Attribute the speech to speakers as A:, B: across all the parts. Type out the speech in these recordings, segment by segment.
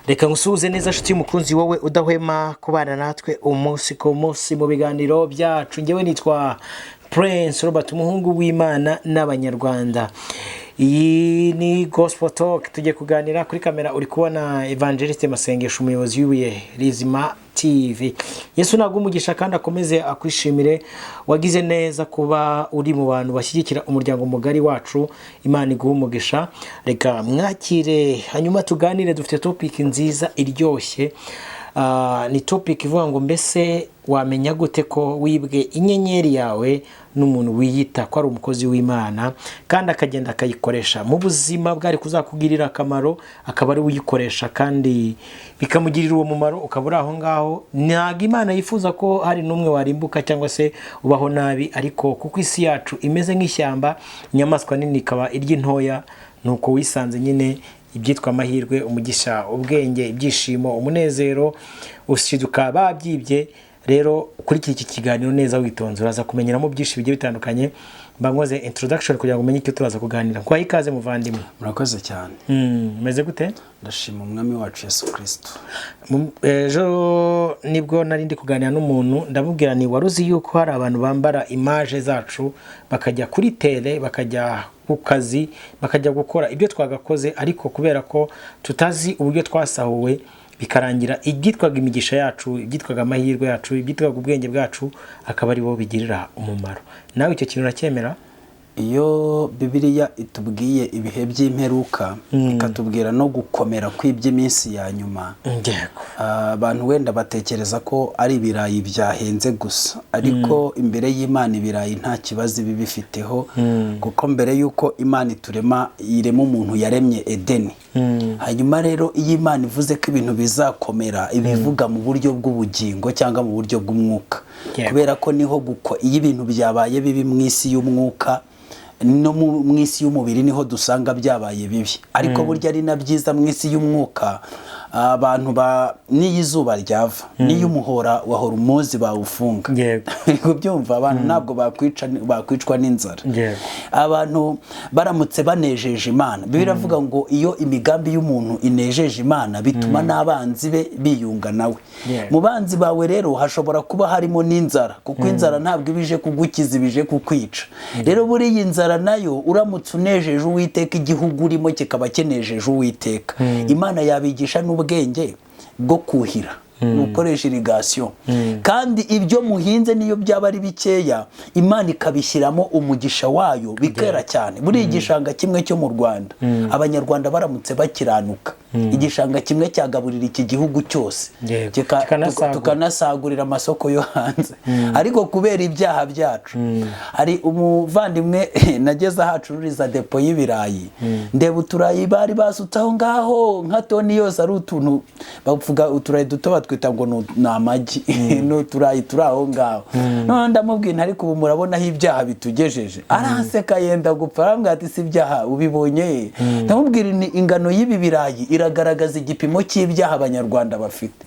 A: reka ngusuhuze neza nshuti y'umukunzi wowe udahwema kubana natwe umunsi ku munsi mu biganiro byacu. Njyewe nitwa Prince Robert, umuhungu w'Imana n'Abanyarwanda. Iyi ni Gospel Talk, tujye kuganira. Kuri kamera uri kubona Evangeliste Masengesho, umuyobozi w'ibuye Rizima TV. Yesu nagumugisha kandi akomeze akwishimire. Wagize neza kuba uri mu bantu bashyigikira umuryango mugari wacu. Imana iguhe umugisha. Reka mwakire hanyuma tuganire. Dufite topic nziza iryoshye. Ni topic ivuga ngo mbese wamenya gute ko wibwe inyenyeri yawe n'umuntu wiyita ko ari umukozi w'Imana kandi akagenda akayikoresha mu buzima bwari kuzakugirira akamaro, akaba ari uyikoresha kandi bikamugirira uwo mumaro, ukabura aho ngaho. Ntabwo Imana yifuza ko hari n'umwe warimbuka cyangwa se ubaho nabi, ariko kuko isi yacu imeze nk'ishyamba, inyamaswa nini ikaba irya intoya, nuko wisanze nyine ibyitwa amahirwe, umugisha, ubwenge, ibyishimo, umunezero ushiduka babyibye. Rero kuri iki kiganiro neza witonze uraza kumenyeramo byinshi bigiye bitandukanye. Bankoze introduction kugira ngo umenye icyo turaza kuganira. Kwa ikaze muvandimwe.
B: Murakoze cyane.
A: Meze gute?
B: Ndashima umwami wacu Yesu Kristo.
A: Ejo nibwo nari ndi kuganira n'umuntu, ndamubwira ni waruzi yuko hari abantu bambara image zacu bakajya kuri tele, bakajya ku kazi, bakajya gukora ibyo twagakoze, ariko kubera ko tutazi uburyo twasahuwe bikarangira ibyitwaga imigisha yacu, ibyitwaga amahirwe yacu, ibyitwaga ubwenge bwacu akaba ari bo bigirira umumaro. Nawe icyo kintu uracyemera?
B: Iyo Bibiliya itubwiye ibihe by'imperuka, ikatubwira no gukomera kw'iby'iminsi ya nyuma, abantu wenda batekereza ko ari ibirayi byahenze gusa, ariko imbere y'Imana ibirayi nta kibazo ibi bifiteho, kuko mbere y'uko Imana iturema irema umuntu yaremye Edeni. Hanyuma rero iyo Imana ivuze ko ibintu bizakomera, ibivuga mu buryo bw'ubugingo cyangwa mu buryo bw'umwuka, kubera ko niho iyo ibintu byabaye bibi mu isi y'umwuka no mu isi y'umubiri niho dusanga byabaye bibi, ariko burya ari na byiza mu isi y'umwuka. Abantu n'iyo izuba ryava, n'iyo umuhora wa hormozi bawufunga, yego byumva abantu ntabwo bakwicwa n'inzara. Abantu baramutse banejeje Imana, biravuga ngo iyo imigambi y'umuntu inejeje Imana bituma n'abanzi be biyunga nawe. Mu banzi bawe rero hashobora kuba harimo n'inzara, kuko inzara ntabwo ibije kugukiza, ibije kukwica. Rero buri iyi nzara nayo uramutse unejeje Uwiteka, igihugu urimo kikaba kinejeje Uwiteka, Imana yabigisha n'ubwenge bwo kuhira, gukoresha irrigation, kandi ibyo muhinze niyo byaba ari bikeya Imana ikabishyiramo umugisha wayo bikera cyane. Muri igishanga kimwe cyo mu Rwanda, Abanyarwanda baramutse bakiranuka, igishanga kimwe cyagaburira iki gihugu cyose, tukanasagurira amasoko yo hanze. Ariko kubera ibyaha byacu, hari umuvandimwe nageze ahacururiza depo y'ibirayi, ndeba uturayi bari basutsaho ngaho nka toni yose, ari utuntu bavuga uturayi duto twita ngo ni amagi, n'uturayi turi aho ngaho. None ndamubwira ariko ubu murabona aho ibyaha bitugejeje. Aranseka yenda gupfa, arambwira ati si ibyaha ubibonye? Ndamubwira ni ingano y'ibi birayi iragaragaza igipimo cy'ibyaha Abanyarwanda bafite.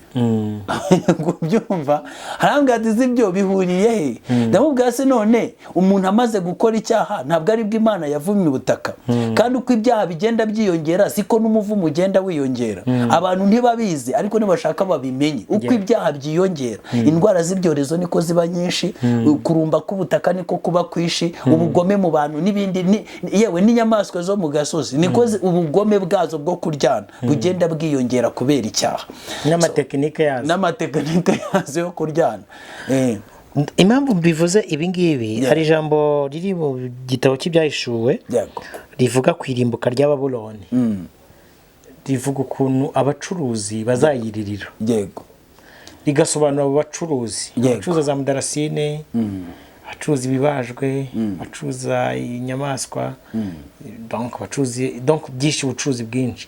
B: Byumva, arambwira ati zibyo bihuriye he? Ndamubwira se none umuntu amaze gukora icyaha ntabwo ari bwo Imana yavumye ubutaka? Kandi uko ibyaha bigenda byiyongera siko n'umuvumo ugenda wiyongera. Abantu ntibabizi, ariko nibashaka babimenye. Uko ibyaha byiyongera, indwara z'ibyorezo niko ziba nyinshi, kurumba k'ubutaka niko kuba kwishi, ubugome mu bantu n'ibindi, yewe n'inyamaswa zo mu gasozi niko ubugome bwazo bwo kuryana bugenda bwiyongera kubera icyaha. N'amatekinike yazo yo kuryana.
A: Impamvu bivuze ibi ngibi, hari ijambo riri mu gitabo cy'ibyahishuwe rivuga ku irimbuka rya Babuloni, rivuga ukuntu abacuruzi bazayiririra, rigasobanura abo bacuruzi, abacuruza za mudarasine, abacuruza ibibajwe, abacuruza inyamaswa, donc byinshi, ubucuruzi bwinshi.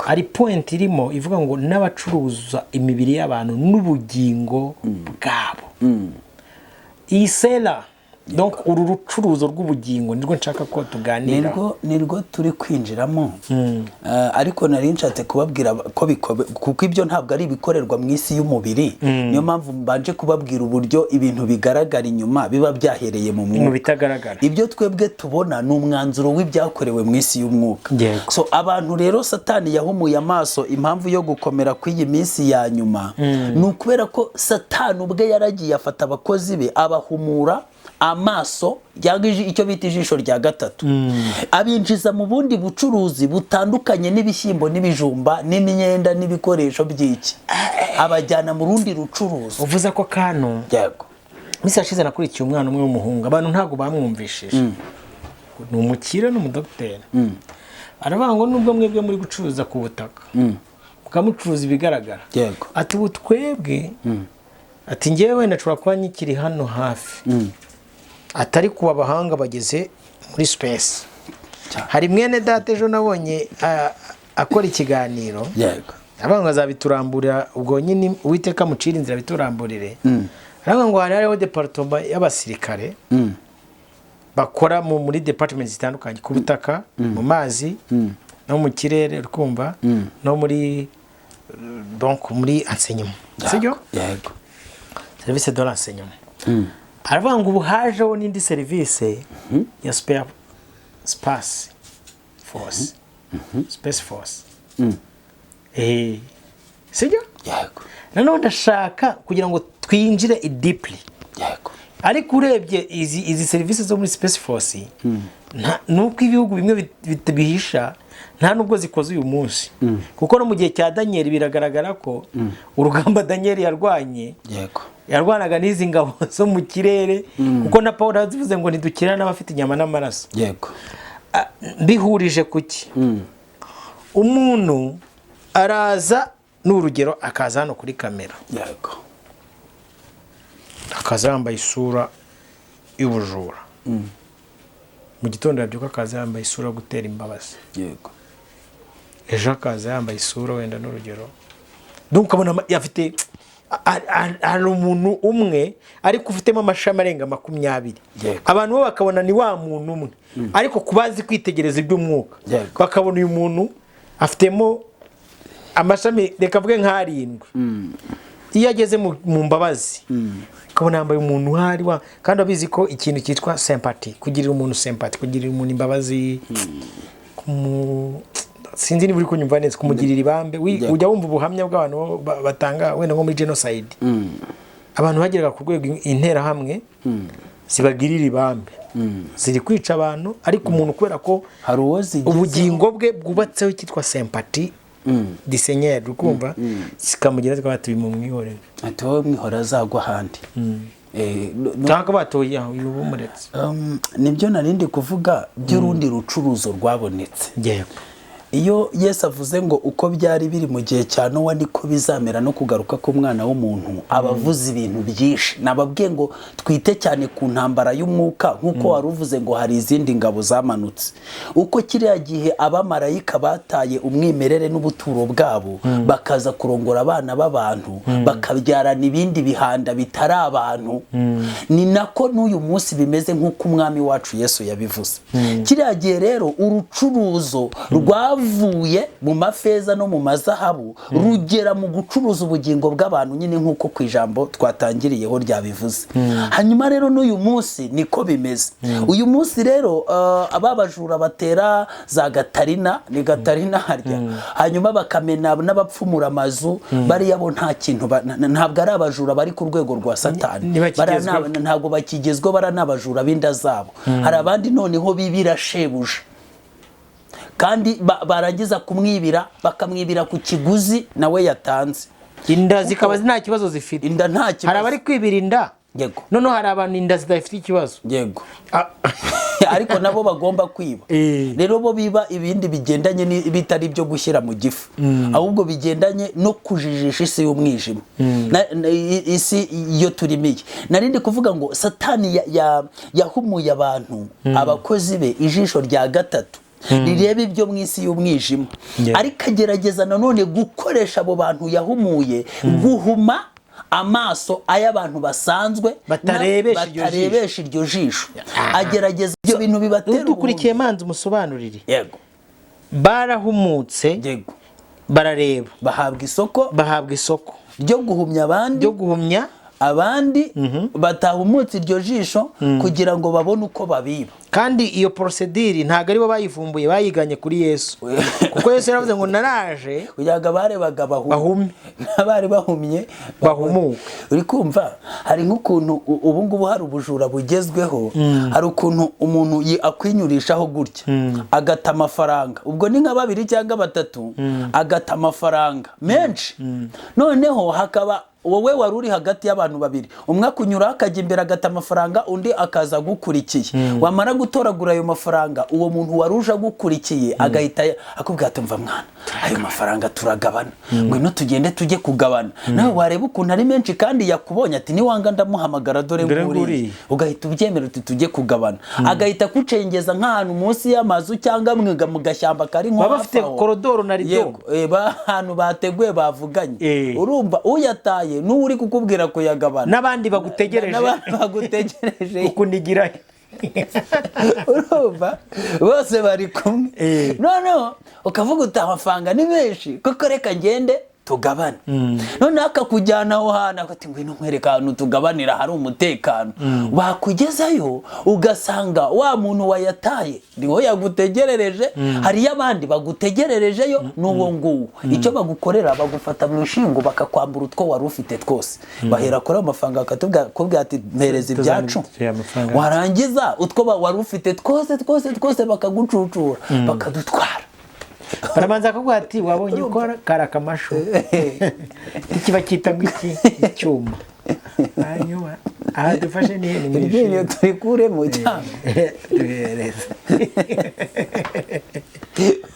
A: Ari point irimo ivuga ngo n'abacuruza imibiri y'abantu n'ubugingo bwabo. Iyi sela donc uru rucuruzo rw'ubugingo nirwo nshaka ko tuganira,
B: nirwo turi kwinjiramo. Ariko nari nshatse kubabwira ko kuko ibyo ntabwo ari ibikorerwa mu isi y'umubiri, niyo mpamvu mbanje kubabwira uburyo ibintu bigaragara inyuma biba byahereye mu mwuka,
A: bitagaragara.
B: Ibyo twebwe tubona ni umwanzuro w'ibyakorewe mu isi y'umwuka. So abantu rero Satani yahumuye amaso, impamvu yo gukomera kw'iyi minsi ya nyuma ni ukubera ko Satani ubwe yaragiye afata abakozi be abahumura amaso, icyo bita ijisho rya gatatu, abinjiza mu bundi bucuruzi butandukanye n'ibishyimbo n'ibijumba n'imyenda n'ibikoresho by'iki, abajyana mu rundi rucuruzi.
A: Uvuze ko kano
B: yego
A: misi yashize nakurikiye umwana umwe w'umuhungu, abantu ntabwo bamwumvishije, ni umukire n'umudokiteri, aravuga ngo nubwo mwebwe muri gucuruza ku butaka mukamucuruza ibigaragara, ati ubu twebwe ati ngewe nashobora kuba nyikiri hano hafi, atari kuba abahanga bageze muri space. Hari mwene data ejo nabonye akora ikiganiro, aravuga ngo azabituramburira, ubwo nyine Uwiteka mucira inzira bituramburire. Aravuga ngo hariho department y'abasirikare bakora muri department zitandukanye, ku butaka, mu mazi, no mu kirere, urumva, no muri donc muri enseignement, sibyo? Yego, service de l'enseignement. Aravuga ngo ubu hajeho n'indi service ya space force, space force. Sibyo? Yego. Nanone ndashaka kugira ngo twinjire deeply. Yego. Ariko urebye izi services zo muri space force, nuko ibihugu bimwe bihisha, nta nubwo zikoze uyu munsi, kuko no mu gihe cya Daniel biragaragara ko urugamba Daniel yarwanye, yarwanaga n'izi ngabo zo mu kirere, kuko na Paul yavuze ngo ntidukirana n'abafite inyama n'amaraso. Yego. Bihurije kuki? Umuntu araza n'urugero akaza hano kuri kamera, yego, akaza yambaye isura y'ubujura, mu gitondo yabyuka akaza yambaye isura yo gutera imbabazi, yego, ejo akaza yambaye isura wenda n'urugero, ukabona yafite hari umuntu umwe ariko ufitemo amashami arenga 20, abantu bo bakabona ni wa muntu umwe, ariko kubazi kwitegereza iby'umwuka bakabona uyu muntu afitemo amashami reka vuge nk'7. Iyo ageze mu mbabazi ukabona yambaye umuntu hari kandi abizi ko ikintu cyitwa sympathy, kugirira umuntu sympathy, kugirira umuntu imbabazi, sinzi niba uri kunyumva neza, kumugirira ibambe. Ujya wumva ubuhamya bw'abantu batanga wenda nko muri genocide, abantu bageraga ku rwego intera hamwe zibagirira ibambe, ziri kwica abantu, ariko umuntu kubera ko ubugingo bwe bwubatseho cyitwa sympathy disenyeri, ukumva zikamugira zikabatuye mu mwihorere,
B: ati wowe mwihora azagwa ahandi.
A: Ntabwo batoye uyu bumuretse.
B: Nibyo narindi kuvuga by'urundi rucuruzo rwabonetse. Yego. Iyo Yesu avuze ngo uko byari biri mu gihe cya Nowa niko bizamera no kugaruka k'umwana w'umuntu, abavuze ibintu byinshi. Nababwiye ngo twite cyane ku ntambara y'umwuka, nkuko waruvuze ngo hari izindi ngabo zamanutse. Uko kiriya gihe abamarayika bataye umwimerere n'ubuturo bwabo, bakaza kurongora abana b'abantu, bakabyarana ibindi bihanda bitari abantu, ni nako n'uyu munsi bimeze nk'uko umwami wacu Yesu yabivuze. Kiriya gihe rero urucuruzo rwavuye mu mafeza no mu mazahabu rugera mu gucuruza ubugingo bw'abantu, nyine nk'uko ku ijambo twatangiriyeho ryabivuze. Hanyuma rero n'uyu munsi niko bimeze. Uyu munsi rero ababajura batera za Gatarina, ni Gatarina harya, hanyuma bakamena n'abapfumura amazu, bari yabo nta kintu, ntabwo ari abajura bari ku rwego rwa Satani, ntabwo bakigezweho, bara n'abajura b'inda zabo. Hari abandi noneho bibira shebuja, kandi barangiza kumwibira, bakamwibira ku kiguzi nawe yatanze.
A: Inda zikaba nta kibazo zifite.
B: Inda nta kibazo.
A: Hari abari kwibira inda. Yego. Noneho hari abantu inda zidafite ikibazo.
B: Yego. Ariko nabo bagomba kwiba. Rero bo biba ibindi bigendanye bitari byo gushyira mu gifu, ahubwo bigendanye no kujijisha isi y'umwijima, isi iyo turimiye. Narindi kuvuga ngo Satani yahumuye abantu, abakozi be, ijisho rya gatatu rireba ibyo mu isi y'umwijima, ariko agerageza nanone gukoresha abo bantu yahumuye guhuma amaso ay'abantu basanzwe batarebesha iryo jisho. Agerageza ibyo bintu bibatera
A: dukurikiye manzi umusobanurire.
B: Yego.
A: Barahumutse.
B: Yego.
A: Barareba.
B: Bahabwa isoko ryo guhumya abandi batahumutse iryo jisho kugira ngo babone uko babiba.
A: Kandi iyo procedure ntago ari bo bayivumbuye, bayiganye kuri Yesu. Kuko Yesu yaravuze ngo naraje
B: kugira ngo barebaga bahume, n'abari bahumye
A: bahumuka.
B: Uri kumva hari nk'ukuntu ubu ngubu hari ubujura bugezweho, hari ukuntu umuntu akwinyurishaho gutya agata amafaranga, ubwo ni nka 2 cyangwa 3, agata amafaranga menshi. Noneho hakaba wowe wari uri hagati y'abantu 2, umwe akunyura akajya imbere agata amafaranga, undi akaza gukurikiye. Wamara gutoragura ayo mafaranga, uwo muntu waruje gukurikiye agahita akubwira ati mva mwana, ayo mafaranga turagabana, ngwino tugende tujye kugabana. Nawe wareba ukuntu ari menshi kandi yakubonye ati ni wanga ndamuhamagara dore nguri, ugahita ubyemera uti tujye kugabana. Agahita kucengeza nk'ahantu munsi y'amazu cyangwa mwiga mu gashyamba kari nko
A: bafite korodoro na rido,
B: ahantu bateguye bavuganye. Urumva uyataye n'uri kukubwira ko yagabana,
A: n'abandi bagutegereje ukunigira.
B: Urumva bose bari kumwe. Noneho ukavuga uti amafaranga ni menshi, koko reka ngende tugabane. None akakujyana aho hana ati ngwino nkwereka ahantu tugabanira hari umutekano. Bakugezayo ugasanga wa muntu wayataye niho yagutegerereje, hari yabandi bagutegererejeyo n'uwo nguwo. Icyo bagukorera bagufata mu ishingo bakakwambura utwo wari ufite twose. Bahera kuri amafaranga akatubwira ati mpereza ibyacu, warangiza utwo wari ufite twose bakagucucura bakadutwara.
A: Baramanza kuvuga ati wabonye uko karakamasho ikiba kita ngiki icyuma. Hanyuma aha dufashe
B: niyo turikure mu cyangwa
A: duhereza.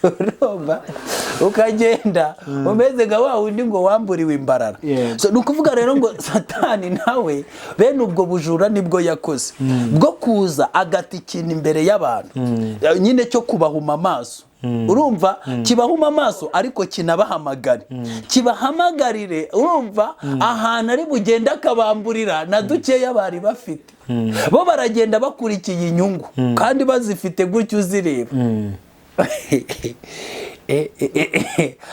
B: Urumva ukagenda umeze nka wa wundi ngo wamburiwe imbarara. So nukuvuga rero ngo Satani nawe bene ubwo bujura nibwo yakoze bwo kuza agata ikintu imbere y'abantu nyine cyo kubahuma amaso. Urumva kibahuma amaso ariko kibahamagarire urumva ahantu ari bugenda akabamburira na dukeya bari bafite. Bo baragenda bakurikiye inyungu kandi bazifite gutyo uzireba.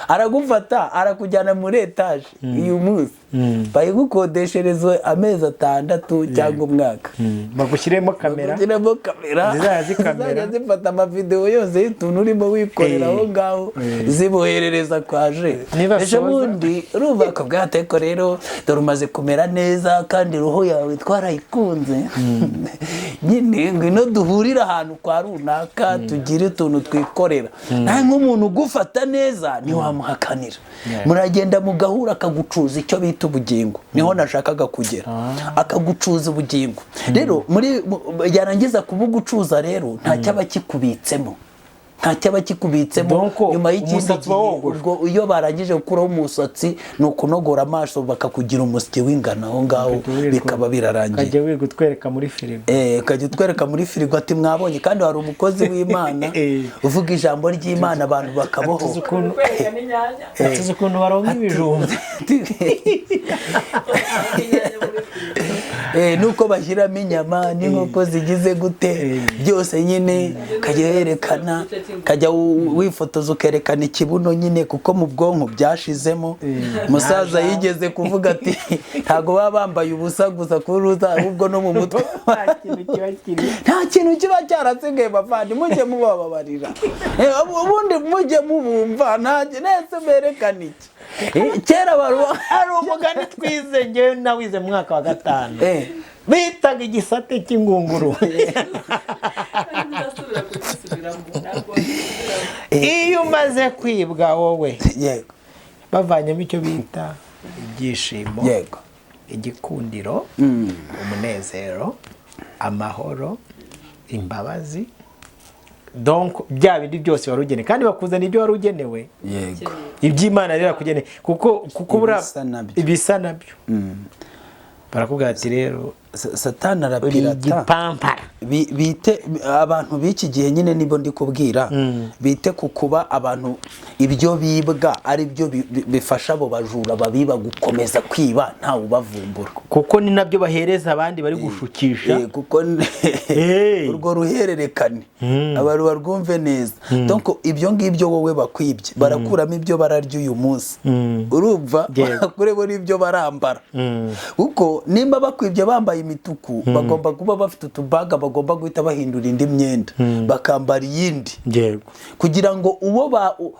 B: Aragufata arakujyana muri etage uyu munsi bayigukodeshereza amezi 6 cyangwa umwaka,
A: bagushyiremo kamera
B: zizajya zifata amavideo yose y'utuntu urimo wikorera aho ngaho ziboherereza kwaje. Ejo bundi urumva akabwira ati ko rero dore umaze kumera neza kandi roho yawe twarayikunze, nyine ngwino duhurira ahantu kwa runaka tugire utuntu twikorera. Nawe nk'umuntu ugufata neza ntiwamuhakanira, muragenda mugahura akagucuza icyo bita ubugingo. Niho nashakaga kugera, akagucuza ubugingo. Rero muri yarangiza kubugucuza rero nta cyaba kikubitsemo, nyuma y'ikindi ubwo iyo barangije gukuraho umusatsi ni ukunogora amaso bakakugira umusyi w'ingano aho ngaho bikaba birarangiye.
A: Kajya wiga utwereka muri firigo,
B: kajya utwereka muri firigo ati mwabonye. Kandi hari umukozi w'Imana uvuga ijambo ry'Imana abantu bakaboho.
A: Atuze ukuntu baronka ibijumba
B: nuko bashyiramo inyama n'inkoko zigize gute byose nyine kajya yerekana, kajya wifotoza ukerekana ikibuno nyine kuko mu bwonko byashizemo. Umusaza yigeze kuvuga ati ntago baba bambaye ubusa gusa kuruza ahubwo no mu mutwe nta kintu kiba cyarasigaye. Bavandi mujye mubabarira, ubundi mujye mubumva nese berekana iki. Kera
A: hari umugani twize ngewe nawize mu mwaka wa 5 bitaga igisate cy'ingunguru. Iyo umaze kwibwa wowe bavanyemo icyo bita ibyishimo, igikundiro, umunezero, amahoro, imbabazi, donc bya bindi byose warugenewe kandi bakuzana ibyo warugenewe. Iby'Imana rero kugeneye kuko ibisa nabyo barakubwira ati rero
B: Satani arapirata
A: igipampara.
B: bite abantu b'iki gihe nyine nibo ndi kubwira bite kukuba abantu ibyo bibwa ari byo bifasha abo bajura babiba gukomeza kwiba ntawe ubavumbura,
A: kuko ni nabyo bahereza abandi bari gushukisha,
B: kuko urwo ruhererekane abantu barwumve neza. Donc ibyo ngibyo wowe bakwibye barakuramo ibyo bararya uyu munsi, urumva barakuremo n'ibyo barambara, kuko nimba bakwibye bambaye imituku bagomba kuba bafite utubaga bagomba guhita bahindura indi myenda bakambara iyindi, kugira ngo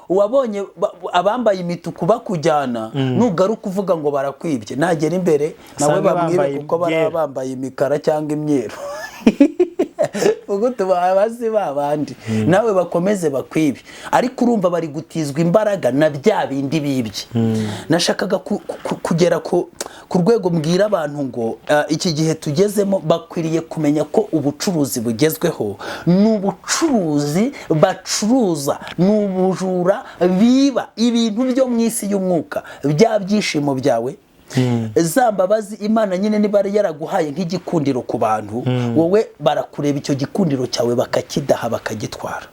B: uwabonye abambaye imituku bakujyana nugaruka uvuga ngo barakwibye nagera imbere nawe bamwibe kuko barabambaye imikara cyangwa imyeru ugutuba abazi babandi nawe bakomeze bakwibe. Ariko urumva bari gutizwa imbaraga na bya bindi bibye. Nashakaga kugera ku rwego mbwira abantu ngo iki gihe tugezemo bakwiriye kumenya ko ubucuruzi bugezweho n'ubucuruzi bacuruza n'ubujura biba ibintu byo mu isi y'umwuka, bya byishimo byawe za mbabazi Imana nyine niba yaraguhaye nk'igikundiro ku bantu, wowe barakureba icyo gikundiro cyawe bakakidaha bakagitwara.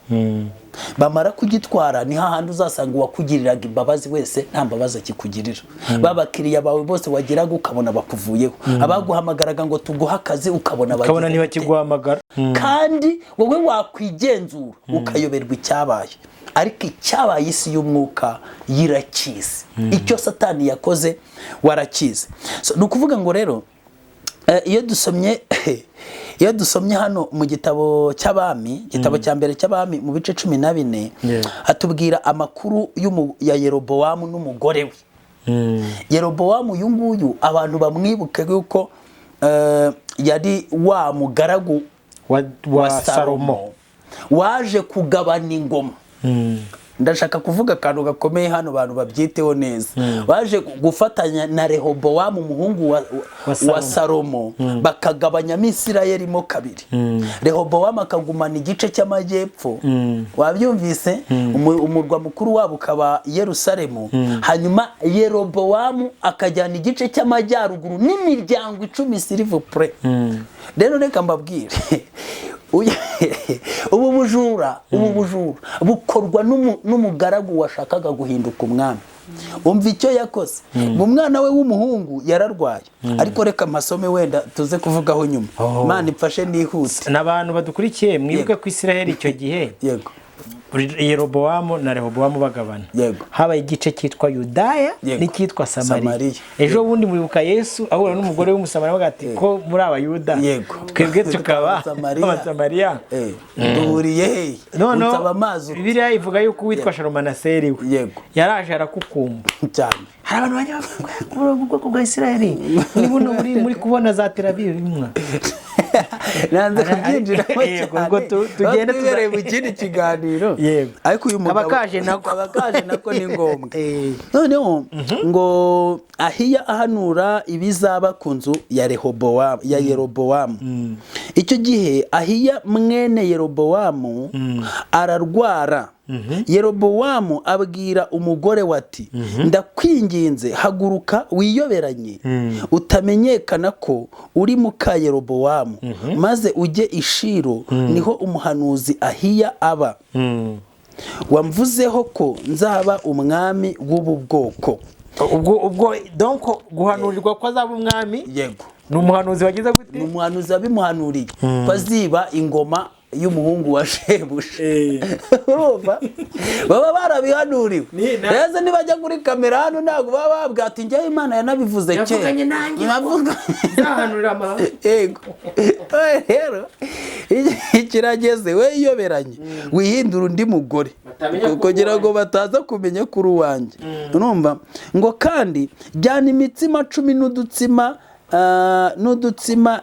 B: Bamara kugitwara ni hahandi uzasanga uwakugiriraga imbabazi wese nta mbabazi akikugirira. Babakiriya bawe bose wagiraga ukabona bakuvuyeho, abaguhamagaraga ngo tuguha akazi ukabona
A: ntibakiguhamagara,
B: kandi wowe wakwigenzura ukayoberwa icyabaye. Ariko icyabaye isi y'umwuka yirakize, icyo Satani yakoze warakize. Nukuvuga ngo rero iyo dusomye hano mu gitabo cy'abami, igitabo cya mbere cy'abami mu bice 14 atubwira amakuru ya Yerobowamu n'umugore we. Yerobowamu uyu nguyu abantu bamwibuke yuko yari wa mugaragu wa Salomo waje kugabana ingoma. Ndashaka kuvuga akantu gakomeye hano abantu babyiteho neza. Baje gufatanya na Rehobowamu umuhungu wa Salomo bakagabanya Isirayeli mo kabiri. Rehobowamu akagumana igice cy'amajyepfo, wabyumvise, umurwa mukuru wabo ukaba Yerusalemu. Hanyuma Yerobowamu akajyana igice cy'amajyaruguru n'imiryango 10 s'il-vous-plaît. Rero reka mbabwire ubu bujura bukorwa n'umugaragu washakaga guhinduka umwami. Umva icyo yakoze. Umwana we w'umuhungu yararwaye, ariko reka masome wenda tuze kuvugaho nyuma. Imana ipfashe nihuse.
A: N'abantu badukurikiye mwibuke ku Isiraheli icyo gihe.
B: Yego.
A: Yerobowamu na Rehobowamu bagabana. Habaye igice cyitwa Yudaya n'icyitwa Samariya. Ejo bundi muribuka Yesu ahura n'umugore w'umusamariya bagati ko muri abayuda twebwe tukaba Abasamariya.
B: Duhuriye
A: he? Bibiliya ivuga yuko witwa Shalumaneseri we yaraje arakukumba
B: cyane.
A: Hari abantu bajya ubwoko bwa Isiraheli ni buno muri kubona za Tel Aviv bimwa.
B: Nanze kubyinjiramo cyane. Tugende tubereye mu kindi kiganiro. Ariko uyu mugabo abakaje nako ni ngombwa. Noneho ngo Ahiya ahanura ibizaba ku nzu ya Yerobowamu. Icyo gihe Ahiya mwene Yerobowamu ararwara. Yerobowamu abwira umugore wati ndakwinginze haguruka wiyoberanye utamenyekana ko uri muka Yerobowamu, maze ujye i Shilo niho umuhanuzi Ahiya aba. Wamvuzeho ko nzaba umwami w'ubu bwoko.
A: Ubwo donc guhanurirwa ko azaba umwami.
B: Yego.
A: N'umuhanuzi wagize gute?
B: N'umuhanuzi abimuhanuriye ko aziba ingoma y'umuhungu wa Shebusha. Urumva baba barabihanuriwe. Reze nibajya kuri kamera hano ntago baba babwati njye Imana yanabivuze cye.
A: Yavuganye nanjye. Navuga zahanurira ama.
B: Yego. Rero ikirageze we iyoberanye wihindura undi mugore kugira ngo bataza kumenya kuri wanjye. Urumva ngo kandi jyana imitsima 10 n'udutsima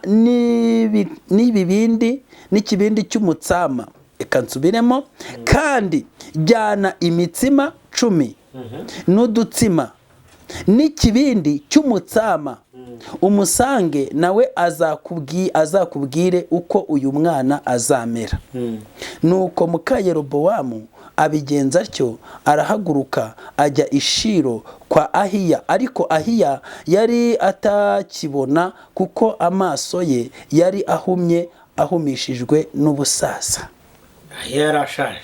B: n'ibibindi n'ikibindi cy'umutsama. Eka nsubiremo, kandi jyana imitsima 10 n'udutsima n'ikibindi cy'umutsama, umusange nawe azakubwire uko uyu mwana azamera. Nuko muka Yerobowamu abigenza atyo, arahaguruka ajya i Shilo kwa Ahiya. Ariko Ahiya yari atakibona kuko amaso ye yari ahumishijwe n'ubusaza.
A: yarashaje.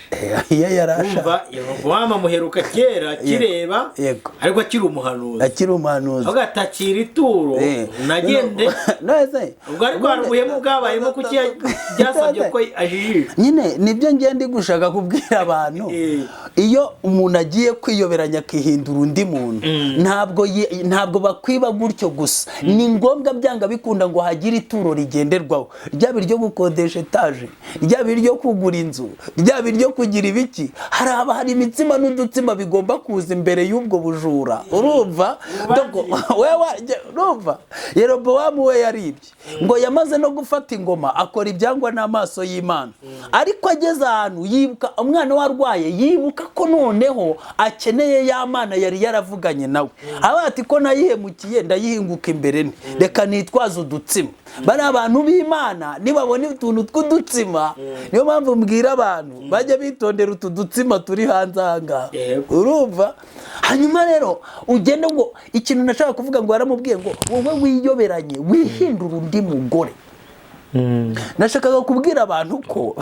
B: yarashaje.
A: Umva Yerobowamu amuheruka kera kireba, ariko akiri umuhanuzi. Agatakira ituro nagende. Ubwo ariko hari ubuhemu bwabayemo kuki byasabye ko ajijisha.
B: Nyine nibyo ngende gushaka kubwira abantu. Iyo umuntu agiye kwiyoberanya akihindura undi muntu, ntabwo bakwiba gutyo gusa. Ni ngombwa byanga bikunda ngo hagire ituro rigenderwaho. Ryaba iryo gukodesha etaje, ryaba iryo kugura inzu, ryaba iryo kugira ibiki. Hari imitsima n'udutsima bigomba kuza imbere y'ubwo bujura. Urumva? Urumva? Yerobowamu we yaribye ngo yamaze no gufata ingoma, akora ibyangwa n'amaso y'Imana. Ariko ageze ahantu yibuka umwana warwaye, yibuka ko noneho akeneye ya Mana yari yaravuganye nawe. Abati ko nayihemukiye ndayihinguka imbere ni, reka nitwaza udutsima. Bari abantu b'Imana nibabona utuntu tw'udutsima, niyo mpamvu mbwira abantu bajya bitondera utudutsima turi hanze aha. Urumva? Hanyuma rero ugenda ngo ikintu nashaka kuvuga ngo yaramubwiye ngo wowe wiyoberanye wihindura undi mugore. Nashakaga kubwira abantu ko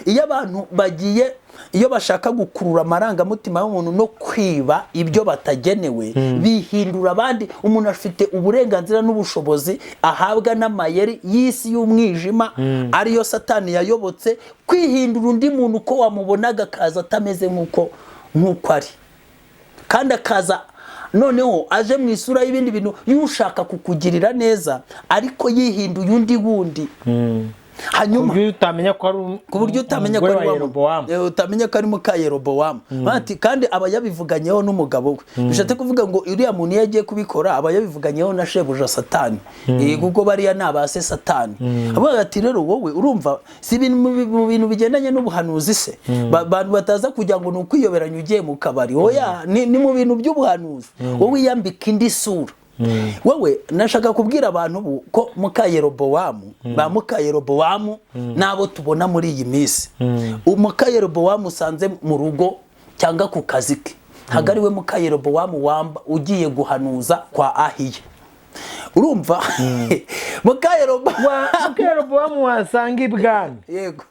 B: iyo abantu bagiye, iyo bashaka gukurura amarangamutima y'umuntu no kwiba ibyo batagenewe, bihindura abandi. Umuntu afite uburenganzira n'ubushobozi ahabwa n'amayeri y'isi y'umwijima ariyo Satani yayobotse, kwihindura undi muntu uko wamubonaga akaza atameze nk'uko ari, kandi akaza noneho aje mu isura y'ibindi bintu yushaka kukugirira neza, ariko yihinduye undi wundi. Hanyuma kuburyo utamenya ko ari Yerobowamu, utamenya ko ari muka Yerobowamu. Kandi aba yabivuganyeho n'umugabo we. Bishatse kuvuga ngo uriya muntu yagiye kubikora aba yabivuganyeho na shebuja Satani, kuko bariya nabase Satani. Avuga ati rero wowe urumva si mu bintu bigendanye n'ubuhanuzi se, abantu bataza kujya ngo nukwiyoberanya ugiye mu kabari. Oya, ni mu bintu by'ubuhanuzi. Wowe yambika indi sura. Wowe nashaka kubwira abantu ko muka Yerobowamu, ba muka Yerobowamu nabo tubona muri iyi minsi. Umuka Yerobowamu usanze mu rugo cyangwa ku kazi ke, hagariwe muka Yerobowamu ugiye guhanuza kwa Ahiya. Urumva? Muka
A: Yerobowamu wasanga ibwami.
B: Yego.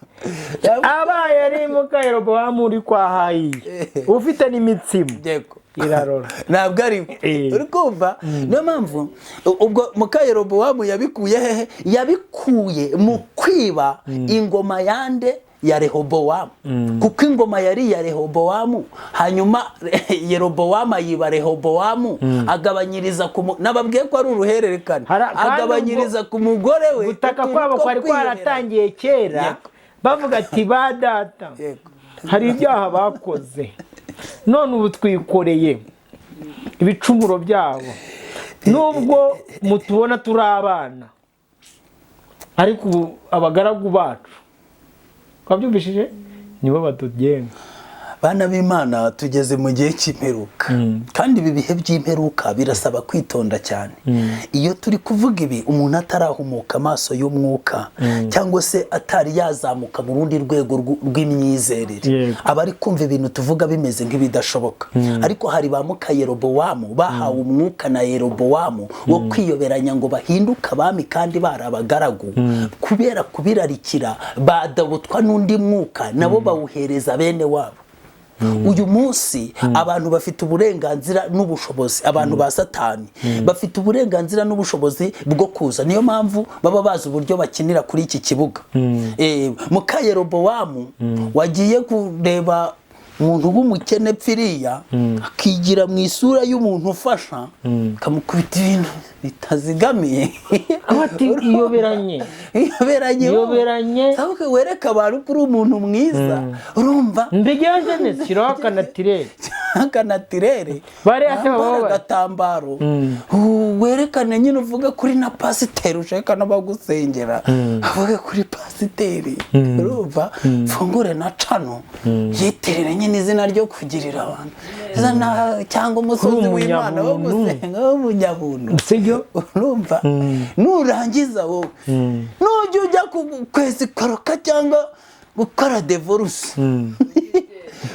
A: Abaye ari muka Yerobowamu uri kwa Ahiya, ufite n'imitsima.
B: Yego.
A: Irarora.
B: Ntabwo ari uri kumva? Niyo mpamvu ubwo muka Yerobowamu yabikuye hehe? Yabikuye mu kwiba ingoma yande ya Rehobowamu. Kuko ingoma yari ya Rehobowamu, hanyuma Yerobowamu yiba Rehobowamu, agabanyiriza nababwiye ko ari uruhererekane, agabanyiriza ku mugore we.
A: Gutaka kwabo kwari kwaratangiye kera, bavuga ati ba data hari ibyaha bakoze, none ubu twikoreye ibicumuro byabo. Nubwo mutubona turi abana, ariko abagaragu bacu twabyumvishije nibo batugenga.
B: Bana b'Imana tugeze mu gihe cy'imperuka, kandi ibi bihe by'imperuka birasaba kwitonda cyane. Iyo turi kuvuga ibi umuntu atarahumuka amaso y'umwuka, cyangwa se atari yazamuka mu rundi rwego rw'imyizerere, aba ari kumva ibintu tuvuga bimeze nk'ibidashoboka. Ariko hari ba muka Yerobowamu bahawe umwuka na Yerobowamu wo kwiyoberanya ngo bahinduke abami kandi bari abagaragu, kubera kubirarikira badabutwa n'undi mwuka, nabo bawuhereza bene wabo. Uyu munsi abantu bafite uburenganzira n'ubushobozi, abantu ba Satani bafite uburenganzira n'ubushobozi bwo kuza. Niyo mpamvu baba bazi uburyo bakinira kuri iki kibuga. Muka Yerobowamu wagiye kureba umuntu w'umukene pfiriya, akigira mu isura y'umuntu ufasha, kamukubita ibintu bitazigamiye.
A: Ati iyoberanye.
B: Sabuke wereka abantu kuri umuntu mwiza. Urumva?
A: Mbigenze neza shiraho
B: akanatirere.
A: Bare ate baba
B: agatambaro. Werekane nyine uvuga kuri na pasiteri ushaka n'abagusengera. Avuge kuri pasiteri. Urumva? Fungure na cano. Yitirire nyine izina ryo kugirira abantu. Zana cyangwa umusozi w'Imana wo gusenga w'umunyabuntu. Sibyo? Urumva? Nurangiza wowe nujya ujya kwezi koroka cyangwa gukora divorce.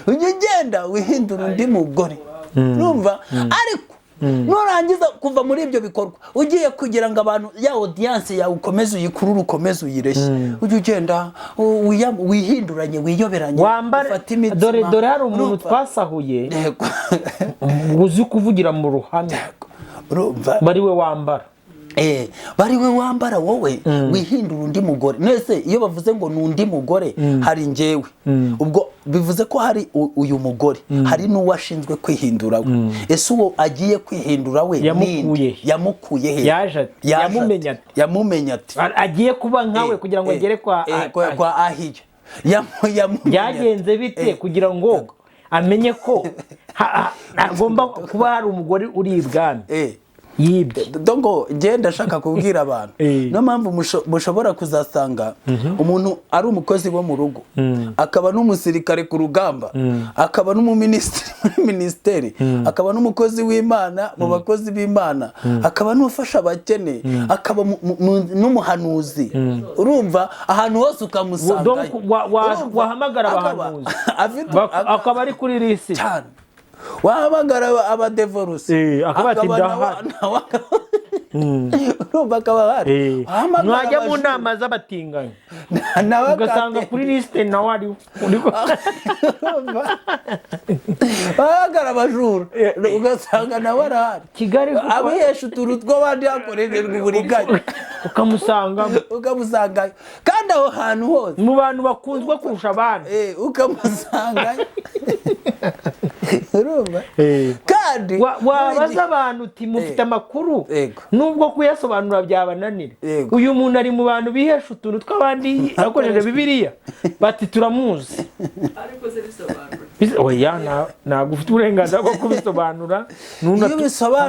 B: ujye ugenda wihindura undi mugore urumva ariko nurangiza kuva muri ibyo bikorwa ugiye kugira ngo abantu ya audience yawe ukomeze uyikurure ukomeze uyireshye ujye ugenda wihinduranye wiyoberanye
A: wambara dore hari umuntu twasahuye uzi kuvugira mu ruhame bari we wambara
B: bari we wambara wowe wihindura undi mugore nese iyo bavuze ngo nundi mugore hari njyewe ubwo bivuze ko hari uyu mugore hari n'uwashinzwe kwihindura we ese uwo agiye kwihindura we yamukuye he yamumenya ati
A: agiye kuba nkawe kugira ngo agere
B: kwa Ahiya
A: byagenze bite kugira ngo amenye ko agomba kuba hari umugore uri ibwami yibye
B: dongo genda shaka kubwira abantu no mpamvu mushobora kuzasanga umuntu ari umukozi wo mu rugo akaba n'umusirikare ku rugamba akaba n'umuminisitiri muri ministeri akaba n'umukozi w'Imana mu bakozi b'Imana akaba n'ufasha abakene akaba n'umuhanuzi urumva ahantu hose ukamusanga
A: wahamagara abahanuzi akaba ari kuri lisi
B: wahamagara abadevoruse urumva akaba hari
A: mwajya mu nama z'abatinganyi ugasanga kuri lisite nawe ariho
B: wahamagara abajura ugasanga nawe arahari
A: Kigali
B: abihesha utuntu tw'abandi hakorerwa uburiganya
A: ukamusangamo
B: kandi aho hantu hose
A: mu bantu bakunzwe kurusha abandi
B: ukamusangayo kandi
A: wabaza abantu uti mufite amakuru nubwo kuyasobanura byabananira uyu muntu ari mu bantu bihesha utuntu tw'abandi akoresheje Bibiliya bati turamuzi
C: ariko se bisobanura
A: oya ntabwo ufite uburenganzira bwo kubisobanura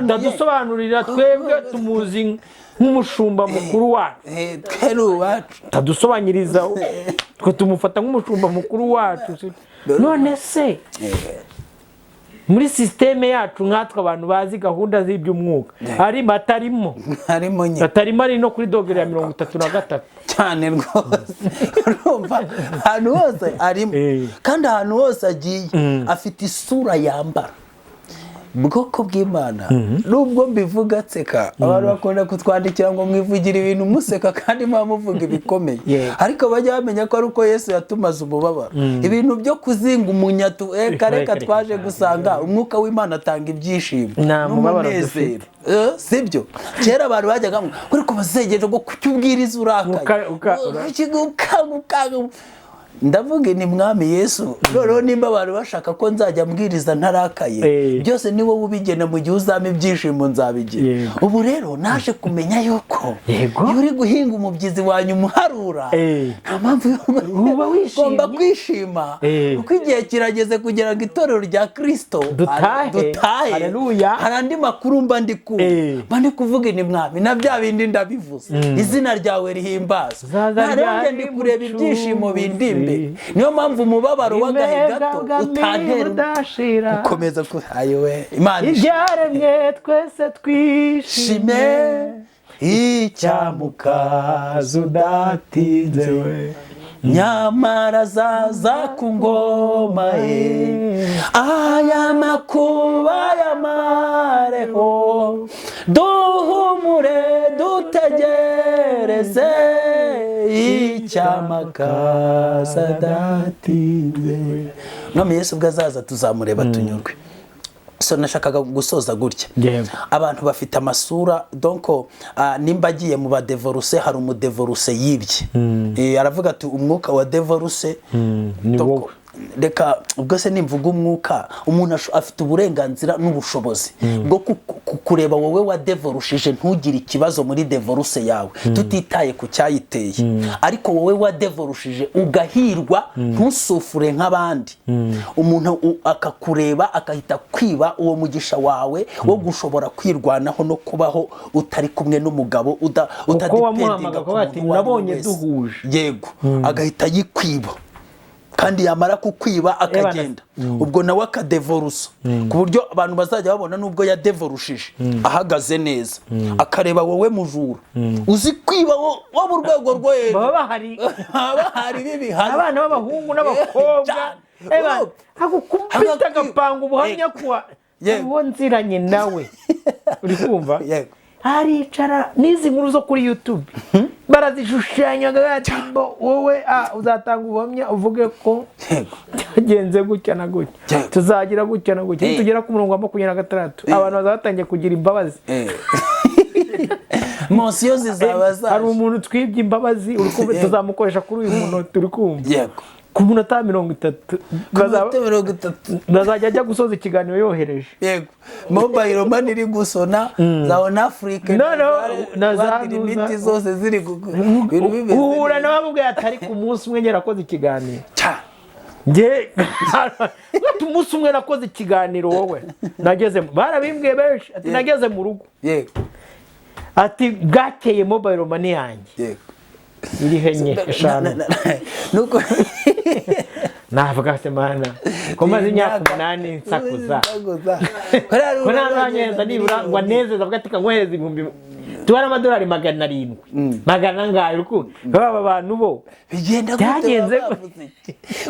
A: utadusobanurira twebwe tumuzi nk'umushumba mukuru wacu tadusobanuriza twe tumufata nk'umushumba mukuru wacu none se muri systeme yacu nkatwe abantu bazi gahunda z'iby'umwuka atarimo ari no kuri dogere ya 33
B: cyane rwose urumva ahantu hose arimo kandi ahantu hose agiye afite isura yambara bwoko bw'Imana nubwo mbivuga tseka abantu bakunda kutwandikira ngo mwivugire ibintu museka kandi muvuga ibikomeye ariko bajya bamenya ko ari uko Yesu yatumaze umubabaro ibintu byo kuzinga umunyatu reka twaje gusanga umwuka w'Imana atanga ibyishimo n'umunezero sibyo kera abantu bajyaga ariko bazegeje ngo kucyubwiriza urakaye ndavuga ni mwami Yesu rero nimba abantu bashaka ko nzajya mbwiriza ntarakaye byose ni wowe ubigena mu gihe uzama ibyishimo nzabigira ubu rero naje kumenya yuko iyo uri guhinga umubyizi wanyu umuharura nta mpamvu ugomba kwishima kuko igihe kirageze kugira ngo itorero rya Kristo dutahe hari andi makuru mba ndi kuvuga ni mwami na bya bindi ndabivuze izina ryawe rihimbaza ntarenge ndi kureba ibyishimo bindimbe niyo mpamvu umubabaro w'agahe gato utantera ukomeza ayowe Imana
A: ibyaremwe twese twishime icyamukaza udatinze we nyamara zaza ku ngoma ye aya makuba yamareho duhumure dutegereze icyamakaza datinze mwami Yesu ubwo azaza tuzamureba tunyurwe so nashakaga gusoza gutya abantu bafite amasura donc nimba agiye mu badevoruse hari umudevoruse yibye aravuga ati umwuka wa devoruse ni wowe
B: reka ubwo se nimvuga umwuka umuntu afite uburenganzira n'ubushobozi bwo kureba wowe wa devorushije ntugire ikibazo muri devoruse yawe tutitaye ku cyayiteye ariko wowe wa devorushije ugahirwa ntusufure nk'abandi umuntu akakureba akahita kwiba uwo mugisha wawe wo gushobora kwirwanaho no kubaho utari kumwe n'umugabo utadipendinga ku muntu
A: nabonye duhuje
B: yego agahita yikwiba kandi yamara kukwiba akagenda ubwo nawe akadevorusa ku buryo abantu bazajya babona nubwo yadevorushije ahagaze neza akareba wowe mujura uzi kwiba wo mu rwego rwo hejuru
A: baba hari bibi abana b'abahungu n'abakobwa agukubita agapanga ubuhamya kuwa uwo nziranye nawe uri kumva aricara n'izi nkuru zo kuri YouTube barazishushanya gatimbo wowe uzatanga ubuhamya uvuge ko cyagenze gutya na gutya tuzagira gutya na gutya tugera ku murongo wa 26 abantu bazatangiye kugira imbabazi
B: Monsiyo zizabaza
A: hari umuntu twibye imbabazi urukumva tuzamukoresha kuri uyu muntu turi kumva ku munota 30 bazajya ajya gusoza ikiganiro yohereje
B: yego mobile money iri gusona za Africa
A: na za
B: limiti zose ziri
A: uhura n'ababwiye atari ku munsi umwe nyerakoze ikiganiro nge umunsi umwe nakoze ikiganiro wowe nageze barabimbwiye benshi ati nageze mu rugo
B: yego
A: ati bwakeye mobile money yanjye
B: yego
A: iri henye eshanu
B: nuko
A: navuga se mana ko maze imyaka 8 nsakuza ko nanyeza nibura ngo nezeza avuga ati kankohereza ibihumbi tubara amadolari 700 magana ngayo urukundo baba bantu bo
B: bigenda byagenze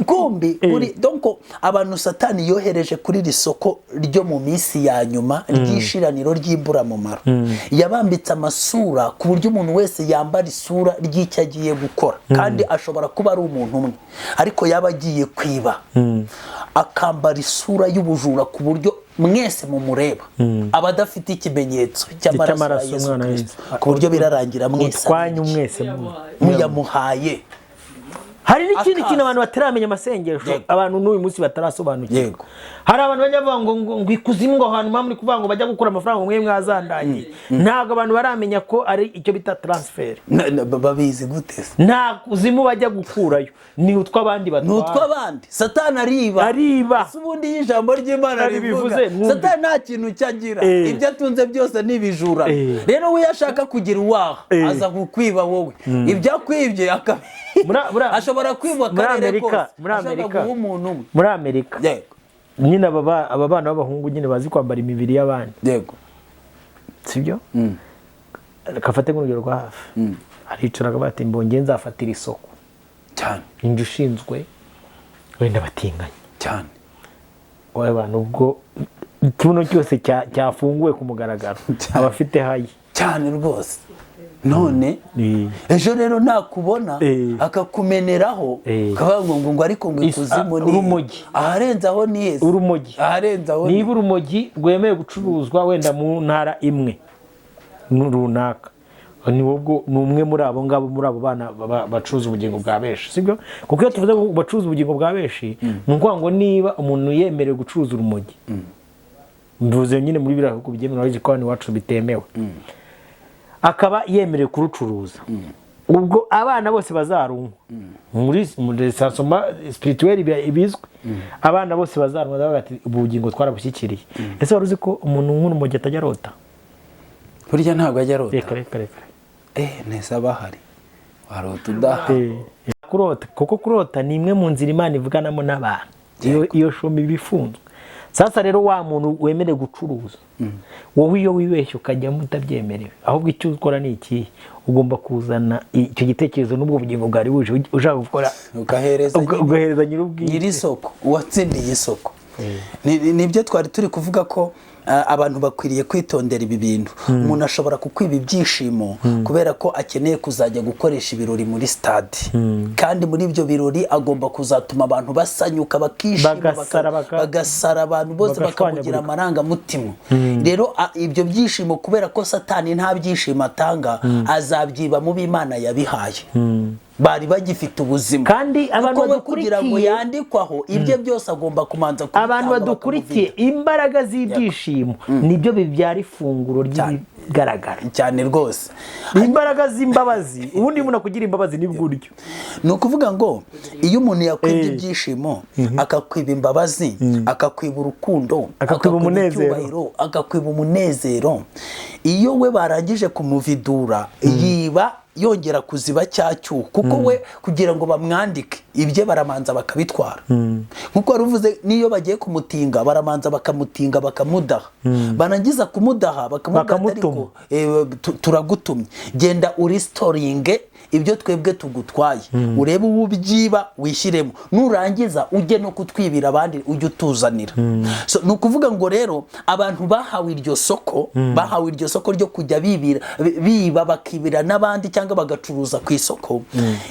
B: kumbi uri donc abantu satani yohereje kuri risoko ryo mu minsi ya nyuma ryishiraniro ry'imbura mu maro yabambitse amasura ku buryo umuntu wese yambara isura ry'icyagiye gukora kandi ashobora kuba ari umuntu umwe ariko yabagiye kwiba akambara isura y'ubujura ku buryo mwese mumureba abadafite ikimenyetso cy'amaraso y'Umwana w'Yesu ku buryo birarangira mwese
A: twanyu mwese
B: muyamuhaye
A: hari n'ikindi kintu abantu bataramenya amasengesho abantu n'uyu munsi batarasobanukirwa hari abantu bajya bavuga ngo ikuzimu ngo ahantu muri kuvuga ngo bajya gukura amafaranga mwe mwazandanye ntago abantu baramenya ko ari icyo bita transfer
B: babizi gute
A: nta kuzimu bajya gukurayo ni utw'abandi batwara
B: n'utw'abandi satani ariba ubundi y'ijambo ry'Imana rivuga satani nta kintu cyagira ibyo atunze byose nibijura rero we yashaka kugira uwaha aza gukwiba wowe ibyo akwibye ashobora kwibwa karere kose
A: muri Amerika nyine aba bana b'abahungu nyine bazi kwambara imibiri y'abandi
B: yego
A: sibyo kafate nk'urugero rwa hafi aricaraga bati mbonye nzafatira isoko
B: cyane
A: inje ushinzwe wenda batinganya
B: cyane
A: wowe abantu ubwo ikibuno cyose cyafunguwe ku mugaragaro abafite hayi
B: cyane rwose none ejo rero nakubona akakumeneraho kavuga ngo ariko ngo ikuzimu ni
A: urumogi
B: aharenzaho ni Yesu
A: urumogi
B: aharenzaho
A: niba urumogi rwemeye gucuruzwa wenda mu ntara imwe runaka ni umwe muri abo ngabo muri abo bana bacuruza ubugingo bwa benshi sibyo kuko iyo tuvuze ngo bacuruza ubugingo bwa benshi ni ukuvuga ngo niba umuntu yemerewe gucuruza urumogi mvuze nyine muri biriya bihugu byemewe ko hano iwacu bitemewe akaba yemerewe kurucuruza ubwo abana bose bazarunywa muri sansoma spirituel ibizwe abana bose bazarunywa bagati ubugingo twarabushyikiriye ese wari uzi ko umuntu nk'urumogi atajya rota
B: burya ntabwo ajya rota
A: reka
B: neza bahari warota udaha
A: kurota kuko kurota ni imwe mu nzira Imana ivuganamo n'abantu iyo shombi bifunzwe sasa rero wa muntu wemerewe gucuruza wowe iyo wibeshye ukajya mutabyemerewe ahubwo icyo ukora ni iki ugomba kuzana icyo gitekerezo n'ubwo bugingo bwari buje ushaka gukora ugahereza
B: nyiri isoko uwatsindiye isoko nibyo twari turi kuvuga ko abantu bakwiriye kwitondera ibi bintu umuntu ashobora kukwiba ibyishimo kubera ko akeneye kuzajya gukoresha ibirori muri stade kandi muri ibyo birori agomba kuzatuma abantu basanyuka bakishima bagasara abantu bose bakamugira amarangamutima rero ibyo byishimo kubera ko satani nta byishimo atanga azabyiba mu b'Imana yabihaye bari bagifite ubuzima
A: kandi abantu badukurikiye
B: kugira ngo yandikwaho ibyo byose agomba kumanza
A: abantu badukurikiye imbaraga z'ibyishimo nibyo bibyara ifunguro ry'ibigaragara
B: cyane rwose
A: imbaraga z'imbabazi ubundi umuntu akugira imbabazi n'ibwuryo
B: ni ukuvuga ngo iyo umuntu yakwibye ibyishimo akakwiba imbabazi akakwiba urukundo
A: akakwiba umunezero
B: akakwiba umunezero iyo we barangije kumuvidura yiba yongera kuziba cyacyuho kuko we kugira ngo bamwandike ibye baramanza bakabitwara nkuko waruvuze niyo bagiye kumutinga baramanza bakamutinga bakamudaha barangiza kumudaha bakamutuma turagutumye genda uristoringe ibyo twebwe tugutwaye urebe ubyiba wishyiremo nurangiza ujye no kutwibira abandi ujye utuzanira so nukuvuga ngo rero abantu bahawe iryo soko ryo kujya biba bakibira n'abandi cyangwa bagacuruza ku isoko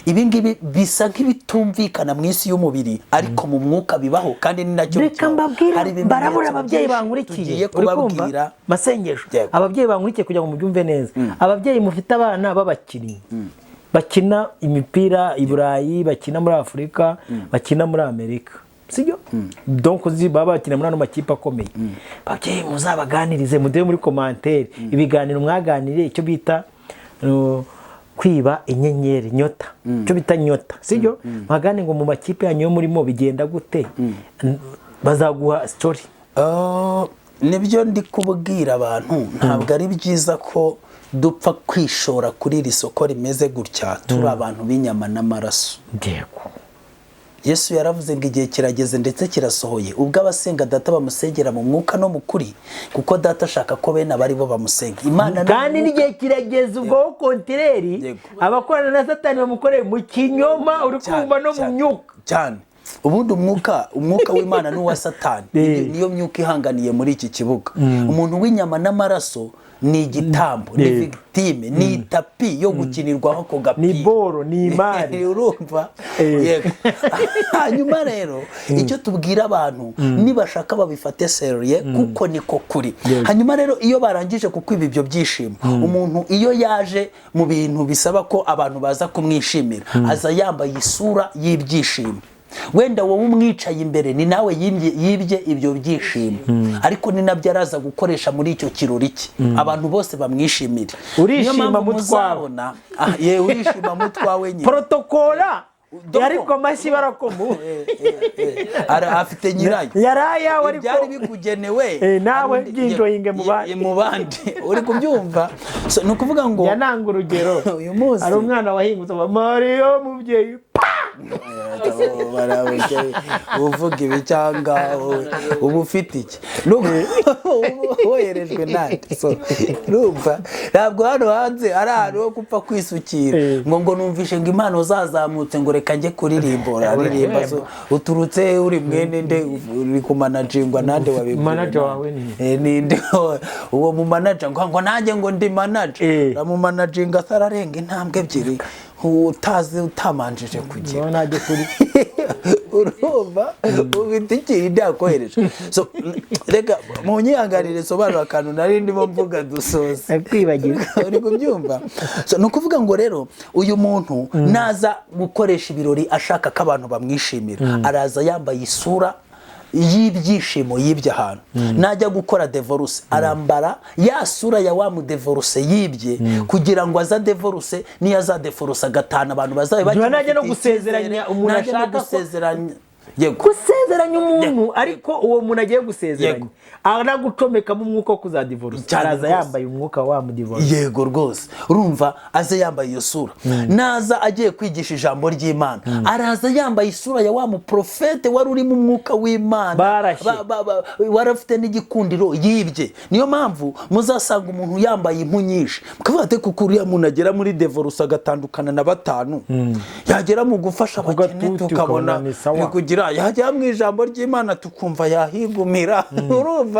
B: ibi ngibi bisa nk'ibitumvikana mu isi y'umubiri ariko mu mwuka bibaho kandi ni nacyo
A: reka mbabwira barabura ababyeyi bankurikiye kubabwira masengesho ababyeyi bankurikiye kugira ngo mubyumve neza ababyeyi mufite abana b'abakinnyi bakina imipira i Burayi bakina muri Afurika bakina muri Amerika sibyo donc baba bakina muri ano makipe akomeye babyeyi muzabaganirize mude muri commentaire ibiganiro mwaganiriye icyo bita kwiba inyenyeri nyota cyo bita nyota sibyo magane ngo mu makipe yanyu murimo bigenda gute bazaguha story
B: nibyo ndi kubwira abantu ntabwo ari byiza ko dupfa kwishora kuri iri soko rimeze gutya turi abantu b'inyama n'amaraso
A: ndego
B: Yesu yaravuze ngo igihe kirageze ndetse kirasohoye ubwo abasenga data bamusengera mu mwuka no mu kuri kuko data ashaka ko bene abari bo bamusenga Imana
A: kandi n'igihe kirageze ubwo kontreri abakorana na Satani bamukoreye mu kinyoma uri kumva no mu myuka
B: cyane ubundi umwuka w'Imana n'uwa Satani niyo myuka ihanganiye muri iki kibuga umuntu w'inyama n'amaraso ni igitambo ni victime ni tapi yo gukinirwaho ko gapi
A: ni boro ni imari
B: urumva yego hanyuma rero icyo tubwira abantu nibashaka babifate serious kuko niko kuri hanyuma rero iyo barangije kukwiba ibyo byishimo umuntu iyo yaje mu bintu bisaba ko abantu baza kumwishimira aza yambaye isura y'ibyishimo wenda wowe umwicaye imbere ni nawe yibye ibyo byishimo ariko ni nabyo araza gukoresha muri icyo kirori cye abantu bose bamwishimira
A: urishima mutwawe
B: urishima mutwawe nyine
A: protokora ariko mashyi barakomu
B: afite nyirayo
A: yaraya ariko
B: byari bikugenewe
A: nawe byinjoyinge
B: mu bandi uri kubyumva ni ukuvuga ngo
A: yananga urugero
B: uyu munsi
A: hari umwana wahingutse Mario mubyeyi
B: uvuga ibi cyangwa uba ufite iki woherejwe nande numva ntabwo hano hanze ari ahantu ho gupfa kwisukira ngo numvishe ngo impano zazamutse ngo reka njye kuririmba uturutse uri mwene nde uri kumanajingwa nande wabibwira
A: manager wawe
B: ninde uwo mu manager ngo nanjye ngo ndi manager mu manajinga atararenga intambwe ebyiri utazi utamanjije kugira
A: najye kuri
B: urumva ubita iki ndakohereje so reka mu nyihanganire sobanura akantu nari ndimo mvuga dusoza
A: kwibagira
B: uri kubyumva so no kuvuga ngo rero uyu muntu naza gukoresha ibirori ashaka ko abantu bamwishimira araza yambaye isura y'ibyishimo yibye ahantu najya gukora divorce arambara ya sura ya wa mu divorce yibye kugira ngo aza divorce niyo aza divorce agatana abantu bazabe
A: bagiye najya no gusezeranya umuntu ashaka
B: gusezeranya
A: gusezeranya umuntu ariko uwo muntu agiye gusezeranya aragucomeka mu mwuka wo kuzadivorce araza yambaye umwuka wa mu divorce
B: yego rwose urumva aze yambaye iyo sura naza agiye kwigisha ijambo ry'Imana araza yambaye isura ya wa mu profete wari uri mu mwuka w'Imana warafite n'igikundiro yibye niyo mpamvu muzasanga umuntu yambaye impu nyinshi mukavuga ate kuko uriya muntu agera muri divorce agatandukana na batanu yagera mu gufasha abakene tukabona kugira yagera mu ijambo ry'Imana tukumva yahigumira urumva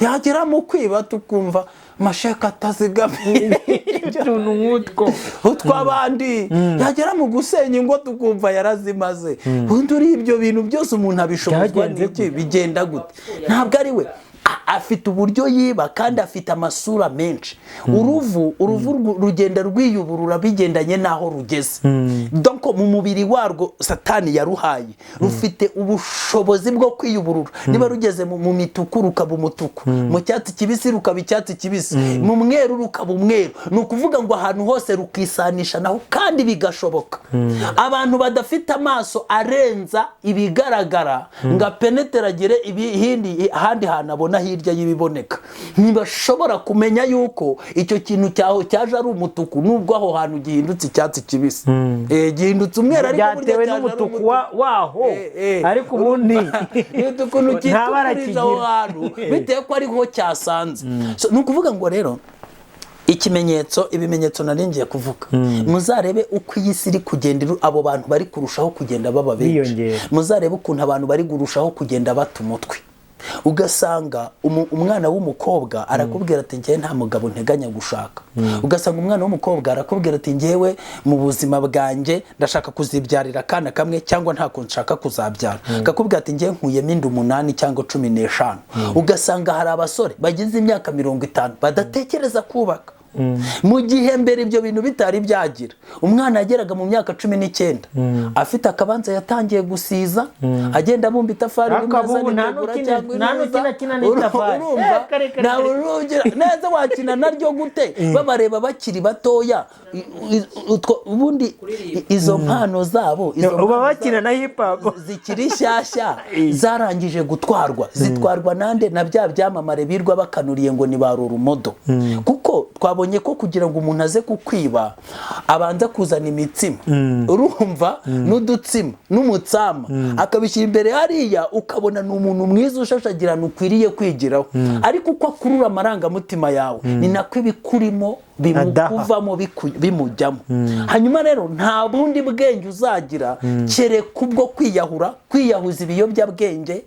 B: yagera mu kwiba tukumva masheka atazigamye utwabandi yagera mu gusenya ingo tukumva yarazimaze undi uri ibyo bintu byose umuntu abishobozwa n'iki bigenda gute ntabwo ari we afite uburyo yiba kandi afite amasura menshi uruvu rugenda rwiyuburura bigendanye naho rugeze donc mu mubiri warwo Satani yaruhaye rufite ubushobozi bwo kwiyuburura niba rugeze mu mituku rukaba umutuku mu cyatsi kibisi rukaba icyatsi kibisi mu mweru rukaba umweru ni ukuvuga ngo ahantu hose rukisanisha naho kandi bigashoboka abantu badafite amaso arenza ibigaragara ngo apeneteragire ibihindi ahandi hantu abona hirya y'ibiboneka ntibashobora kumenya yuko icyo kintu cyaho cyaje ari umutuku nubwo aho hantu gihindutse icyatsi kibisi gihindutse umweru ariko
A: byatewe n'umutuku waho ariko ubundi
B: ukuntu cyitukurije aho hantu bitewe ko ariho cyasanze. Ni ukuvuga ngo rero ibimenyetso naringiye kuvuga muzarebe uko iyi si iri kugenda abo bantu bari kurushaho kugenda baba benshi, muzarebe ukuntu abantu bari kurushaho kugenda bata umutwe, ugasanga umwana w'umukobwa arakubwira ati ngewe nta mugabo nteganya gushaka, ugasanga umwana w'umukobwa arakubwira ati ngewe mu buzima bwanjye ndashaka kuzibyarira akana kamwe cyangwa ntako nshaka kuzabyara, akakubwira ati ngewe nkuyemo inda 8 cyangwa 15. Ugasanga hari abasore bagize imyaka 50 badatekereza kubaka, mu gihe mbere ibyo bintu bitari byagira. Umwana yageraga mu myaka 19 afite akabanza yatangiye gusiza, agenda bumba itafari neza wakina naryo gute babareba bakiri batoya. Ubundi izo mpano zabo
A: uba bakina na hip hop
B: zikiri shyashya zarangije gutwarwa, zitwarwa nande na bya byamamare birwa bakanuriye ngo ni barurumodo, kuko twabonye ko kugira ngo umuntu aze kukwiba abanza kuzana imitsima, urumva n'udutsima n'umutsama akabishyira imbere hariya, ukabona ni umuntu mwiza ushashagirana ukwiriye kwigiraho, ariko uko akurura amarangamutima yawe ni nako ibikurimo bimukuvamo bimujyamo. Hanyuma rero nta bundi bwenge uzagira kereka ubwo kwiyahuza ibiyobyabwenge,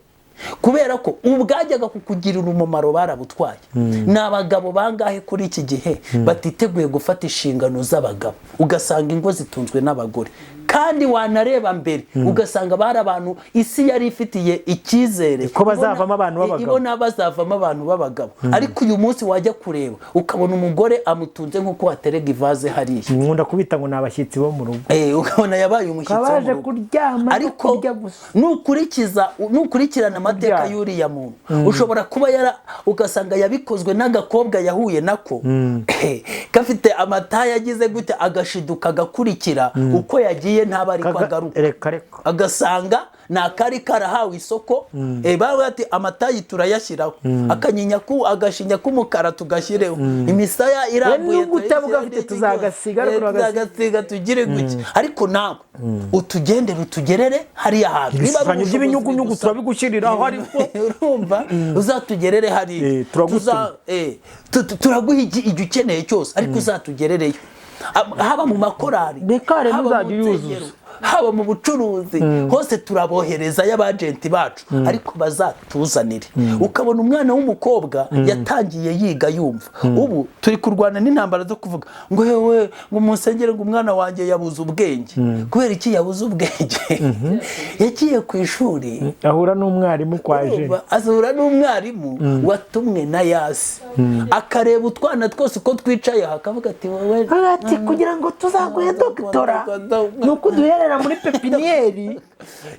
B: kubera ko ubwajyaga kukugirira umumaro barabutwaye. Ni abagabo bangahe kuri iki gihe batiteguye gufata inshingano z'abagabo, ugasanga ingo zitunzwe n'abagore, kandi wanareba mbere ugasanga bari abantu isi yari ifitiye icyizere
A: ko bazavamo abantu b'abagabo,
B: ibona bazavamo abantu b'abagabo. Ariko uyu munsi wajya kureba ukabona umugore amutunze nk'uko waterega ivaze hariya,
A: nkunda kubita ngo ni abashyitsi bo mu rugo,
B: ukabona yabaye umushyitsi wo mu rugo
A: kuryama.
B: Ariko nukurikirana amateka y'uriya muntu ushobora kuba ugasanga yabikozwe n'agakobwa yahuye nako gafite amata yagize gute, agashiduka agakurikira uko yagiye ntabari kwagaruka, agasanga nakari karahawe isoko, bawe ati amatayi turayashyiraho, akanyinya agashinya k'umukara tugashyireho, imisaya irambuye tuzagasiga tugire guke. Ariko nawe utugerere hariya hantu,
A: ibishushanyo by'ibinyugunyugu turabigushyiriraho, ariko
B: urumva uzatugerere hariya, turaguha igihe ukeneye cyose, ariko uzatugerereyo, haba mu makorari, haba mu nsengero, haba mu bucuruzi, hose turabohereza y'abagenti bacu, ariko bazatuzanire. Ukabona umwana w'umukobwa yatangiye yiga yumva. Ubu turi kurwana n'intambara zo kuvuga ngo yewe ngo musengere ngo umwana wanjye yabuze ubwenge. Kubera iki yabuze ubwenge? Yagiye ku ishuri
A: ahura n'umwarimu kwaje,
B: azura n'umwarimu watumwe na Yasi, akareba utwana twose uko twicaye, akavuga ati wowe
A: ati kugira ngo tuzaguhe doktora nuko duherera muri pepinieri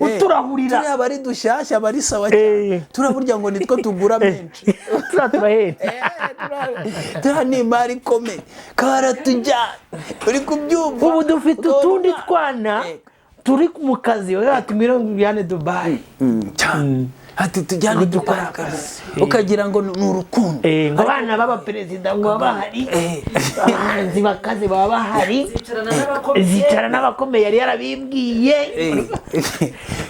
A: uturahurira,
B: turi abari dushyashya abari sawa cyane, turaburya ngo nitwo tugura menshi, turahenda n'imari ikomeye karatujyana. Uri kubyumva?
A: Ubu dufite utundi twana turi mu kazi, ati mwirongiyane Dubai,
B: ati tujyane dukora akazi, ukagira ngo ni urukundo.
A: Ngo abana baba perezida ngo bahari, abahanzi bakaze baba bahari, zicara n'abakomeye yari yarabibwiye,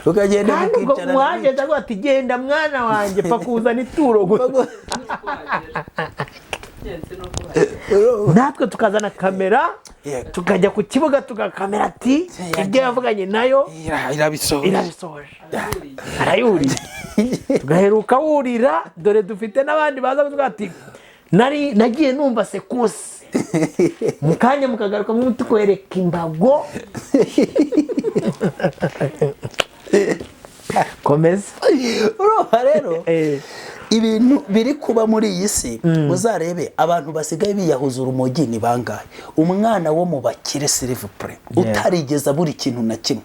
B: ukagenda mukicara
A: mwaje ndago ati genda mwana wanjye pa kuzana ituro gusa. Natwe tukazana kamera tukajya ku kibuga tugakamera ati ibyo yavuganye nayo irabisoje, arayuriye, tugaheruka wurira. Dore dufite n'abandi baza kuvuga ati nagiye numva sekuse, mukanya mukagaruka tukwereka imbago. Komeza.
B: Urumva rero ibintu biri kuba muri iyi si, muzarebe abantu basigaye biyahuza urumogi ni bangahe. Umwana wo mu bakire Silvupre utarigeza buri kintu na kimwe,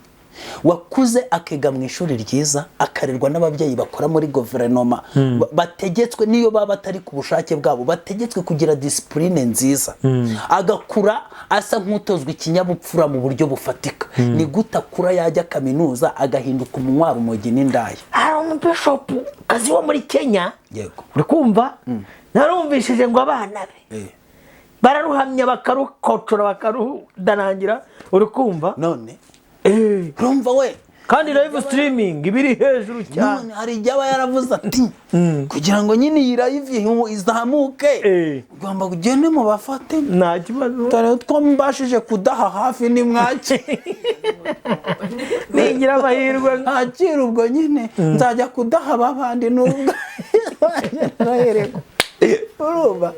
B: wakuze akiga mu ishuri ryiza, akarerwa n'ababyeyi bakora muri guverinoma, bategetswe niyo baba batari ku bushake bwabo, bategetswe kugira discipline nziza, agakura asa nk'utozwe ikinyabupfura mu buryo bufatika. Ni gute akura yajya kaminuza agahinduka umunywarumogi n'indaya?
A: Hari bishop kazi wo muri Kenya
B: yego
A: uri kumva narumvishije ngo abana be bararuhamya bakarukocora bakarudanangira uri kumva
B: none
A: urumva we kandi live streaming ibiri hejuru cyane
B: none hari ijyaba yaravuze ati kugira ngo nyine iyi live izamuke ugomba kugenda mu bafate
A: nta kibazo
B: tare two mbashije kudaha hafi ni mwaki
A: ningira amahirwe
B: akira ubwo nyine nzajya kudaha abandi nubwo nahereko urumva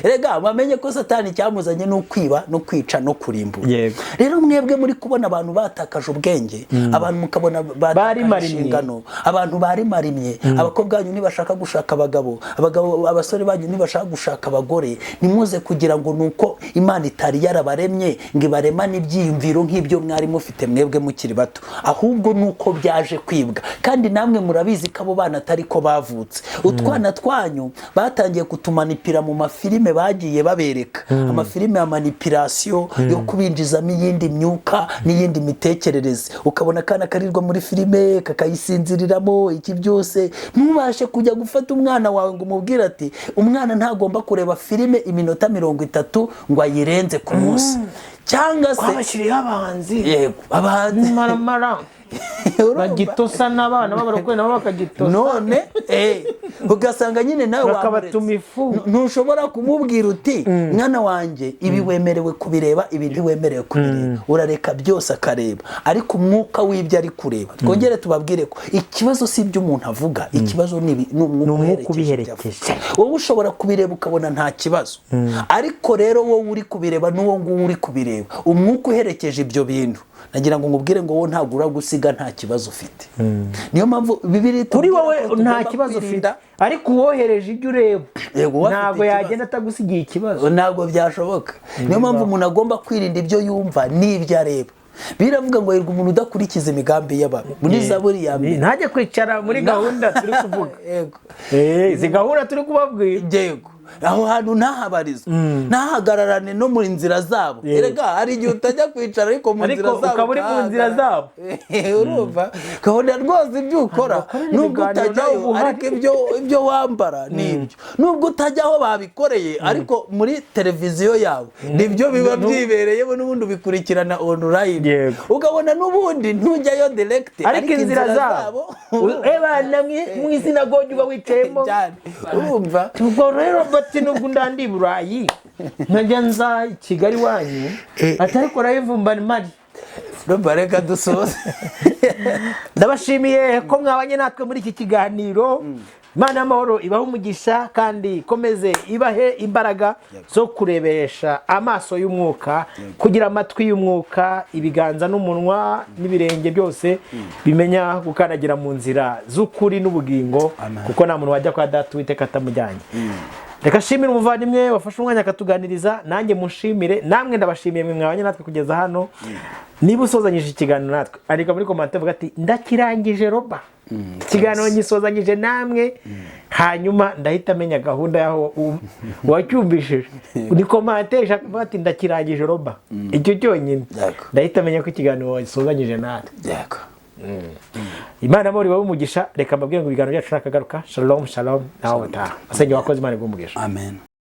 B: rega bamenye ko satani cyamuzanye no kwiba no kwica no kurimbura rero mwebwe muri kubona abantu batakaje ubwenge abantu mukabona batakaje inshingano abantu bari marimye abakobwa banyu nibashaka gushaka abagabo abasore banyu nibashaka gushaka abagore nimuze kugira ngo nuko Imana itari yarabaremye ngo ibaremane ibyiyumviro nk'ibyo mwari mufite mwebwe mukiri bato ahubwo nuko byaje kwibwa kandi namwe murabizi ko abo bana atari ko bavutse utwana twanyu batangiye kutumanipira mu mafilime bagiye babereka amafilime ya manipulation yo kubinjizamo iyindi myuka n'iyindi mitekerereze ukabona kana karirwa muri filime kakayisinziriramo iki byose ntubashe kujya gufata umwana wawe ngo umubwire ati umwana ntagomba kureba filime iminota 30 ngo ayirenze ku munsi cyangwa se
A: abashiriye abahanzi
B: yego abahanzi
A: maramara bagitosa n'abana babarakwe nabo bakagitosa
B: none ugasanga nyine nawe
A: wamuretse
B: ntushobora kumubwira uti mwana wanje ibi wemerewe kubireba ibi ntiwemerewe kubireba urareka byose akareba ariko umwuka w'ibyo ari kureba twongere tubabwire ko ikibazo si ibyo umuntu avuga ikibazo ni umwuka ubiherekeje wowe ushobora kubireba ukabona nta kibazo ariko rero wowe uri kubireba n'uwo nguwo uri kubireba umwuka uherekeje ibyo bintu nagira ngo ngubwire ngo wowe ntabwo uragusiga nta kibazo ufite niyo mpamvu bibiri
A: kuri wowe nta kibazo ufite ariko uwohereje ibyo ureba ntabwo yagenda atagusigiye ikibazo
B: ntabwo byashoboka niyo mpamvu umuntu agomba kwirinda ibyo yumva n'ibyo areba biravuga ngo yerwa umuntu udakurikiza imigambi y'abantu muri Zaburi ya mbere
A: ntajye kwicara muri gahunda turi kuvuga yego izi gahunda turi kubabwira
B: yego aho hantu ntahabariza ntahagararane no muri nzira zabo erega hari igihe utajya kwicara ariko mu nzira zabo
A: ukaba uri mu nzira zabo
B: urumva kabona rwose ibyo ukora nubwo utajyayo ariko ibyo wambara nibyo nubwo utajyaho babikoreye ariko muri televiziyo yawe nibyo biba byibereyemo n'ubundi ubikurikirana online ukabona n'ubundi ntujyayo direct
A: ariko inzira zabo mu isinagogi uba wicayemo
B: urumva
A: ubwo rero bati nubwo ndandi Burayi nkajya nza Kigali wanyu atariko rayivumba mari
B: reka dusoze
A: ndabashimiye ko mwabanye natwe muri iki kiganiro Imana y'amahoro ibahe umugisha kandi ikomeze ibahe imbaraga zo kurebesha amaso y'umwuka kugira amatwi y'umwuka ibiganza n'umunwa n'ibirenge byose bimenya gukandagira mu nzira z'ukuri n'ubugingo kuko nta muntu wajya kwa data Uwiteka atamujyanye reka shimira umuvandimwe wafashe umwanya akatuganiriza nanjye mushimire namwe ndabashimiye mwe mwabanye natwe kugeza hano niba usozanyije ikiganiro natwe andika muri komante vuga ati ndakirangije Roba ikiganiro ngisozanyije namwe hanyuma ndahita menya gahunda yaho wacyumvishije ni komante ishaka ati ndakirangije Roba icyo cyonyine ndahita menya ko ikiganiro gisozanyije natwe Imana muri wowe umugisha reka mbabwire ngo ibiganiro byacu nakagaruka shalom nawe utaha asenge wakoze Imana igumugisha
B: amen.